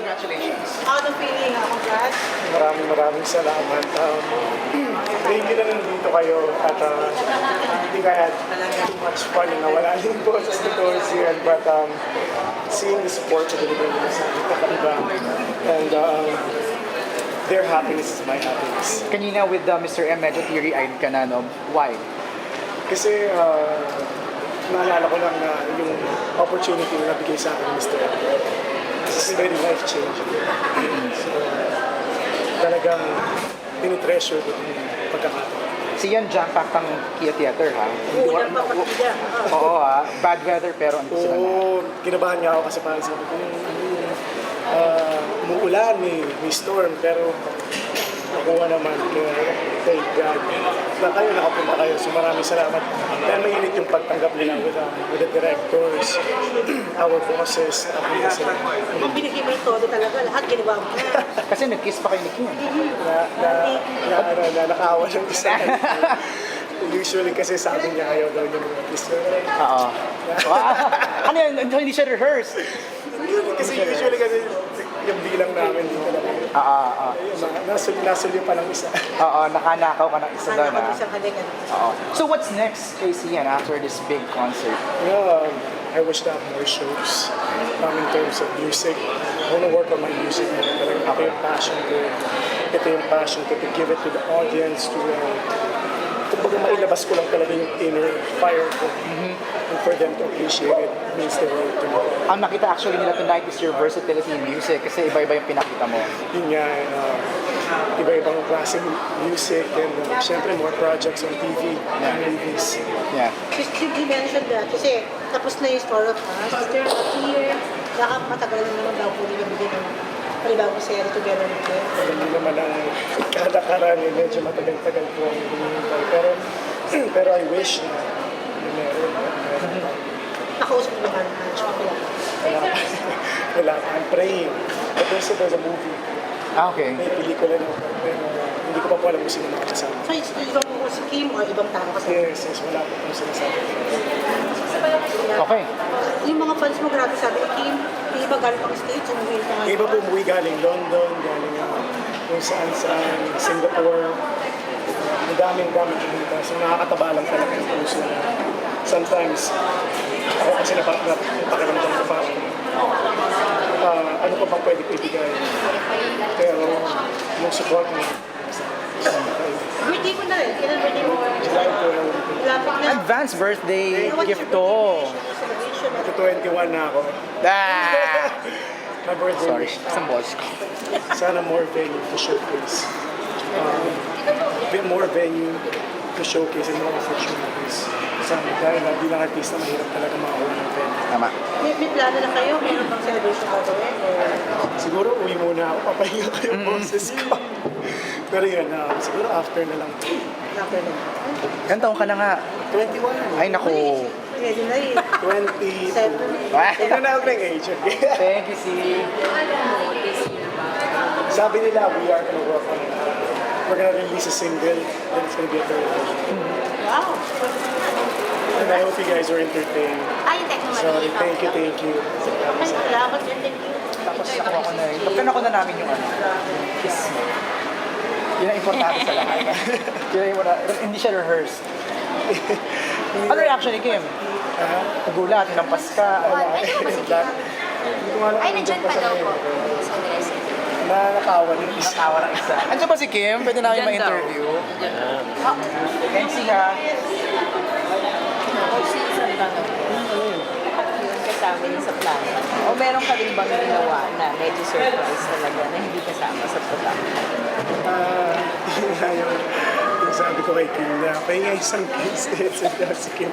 congratulations. How the feeling? Congrats. Maraming salamat. Thank you na nandito kayo at hindi ka had too much fun na wala din po sa towards the end. But seeing the support sa delivery sa kakaiba and their happiness is my happiness. Kanina with Mr. M, medyo teary-eyed ka na, no? Why? Kasi naalala ko lang na yung opportunity na nabigay sa akin ni Mr. M. It's very life-changing. So, talagang tinitreasure ko yung pagkakataon. Si Yan jam-packed ang Kia Theater, ha? Unang papakita. Oo, ha? Bad weather, pero ano sila na? Oo, kinabahan niya ako kasi parang sabi ko, umuulan, may storm, pero nakuha naman. Thank God. Na kayo, nakapunta kayo. So maraming salamat. Dahil mainit yung pagtanggap nila with the directors, our bosses, Kung binigay mo yung todo talaga, lahat ginawa mo na. Kasi nag-kiss pa kayo ni Kim. nakaawa ng isa. Usually kasi sabi niya ayaw daw yung mga kiss. Oo. Wow. Ano yun? Hindi siya rehearsed. Kasi usually kasi yung bilang namin dito lang. Nasulyo pa ng isa. Oo, nakanakaw ka ng isa doon, Sana ha? ko isang halingan. Oo. So what's next, Casey, after this big concert? Yeah, I wish to have more shows in terms of music. I want to work on my music. Talagang ako yung passion ko. Ito yung passion ko to give it to the audience, to kumbaga mailabas ko lang talaga yung inner fire ko. And for them to appreciate it means the world to me. Ang nakita actually nila tonight is your versatility in music kasi iba-iba yung pinakita mo. Yun nga, iba-ibang klaseng music and syempre more projects on TV and movies. Yeah. He mentioned that kasi tapos na yung Story of Us. After a year, baka matagal na naman daw po nila bigyan ng panibagong series together with them. Hindi naman ang kalakaran, medyo matagal-tagal po ang hinihintay. Pero I wish na meron. Nakausap mo naman. Wala pa. I'm praying. But there's a movie. Okay. May pelikula na pero hindi ko pa po alam kung sino makakasama. So, ibang mo si Kim o ibang tao kasi? Yes, wala po kung sinasabi. Okay. Yung mga fans mo, grabe sabi ni Kim, yung iba galing pang States, umuwi ka nga. Iba po umuwi galing London, galing kung saan, Singapore. Ang daming pumunta. So nakakataba lang talaga yung puso na. Sometimes, ako kasi napakiramdam ko parang ano pa bang pwede ko ibigay. Pero yung support mo, Birthday mo na rin. Kailan birthday mo? July 12. Lapit na. Advance birthday What's gift your to. birthday celebration? Ito 21 na ako. Ah! My birthday. Sorry, isang balls ko. Sana more venue to showcase. A bit more venue to showcase and more opportunities. Sana dahil bilang artista mahirap talaga makakuha ng venue. Tama. May plano na kayo? Meron bang celebration gagawin? Siguro uwi muna ako, papahinga ko yung boses ko. Pero yun, siguro after na lang. After na. Ilan taong ka na nga? 21. Ay, naku. Ready na rin. 22. Ah. Tignan na ako ng age. Thank you, si. Sabi nila, we are gonna work on it. We're gonna release a single, then it's gonna be a third album. Wow. And I hope you guys are entertained. Ay, yung techno Sorry, thank you. Salamat din. Thank you. Tapos nakuha ko na rin. Pagka na namin yung kiss mo. Yun ang importante sa lahat. Yun yung hindi siya rehearsed. Ano reaction ni Kim? Nagulat, hinampas ka. Ay, ano ba si Kim? Ay, nandiyan pa daw po. Sa dressing. Nakakawa ng isa. Nakawa ng isa. Andiyan ba si Kim? Pwede namin ma-interview. MC ha. Kasama yun sa plano. O meron ka rin bang ginawa na medyo surprise talaga na hindi kasama sa plano? Yun nga yung sabi ko kay Kim na pahinga isang kiss. Si Kim.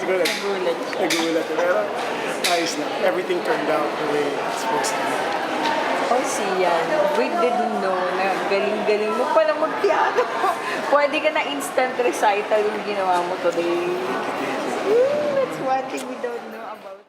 Siguro nagulat. Pero ayos na. Everything turned out the way it's supposed to be. O siyan, we didn't know na galing-galing mo pala mag-piano. Pwede ka na instant recital yung ginawa mo today. That's one thing we don't know about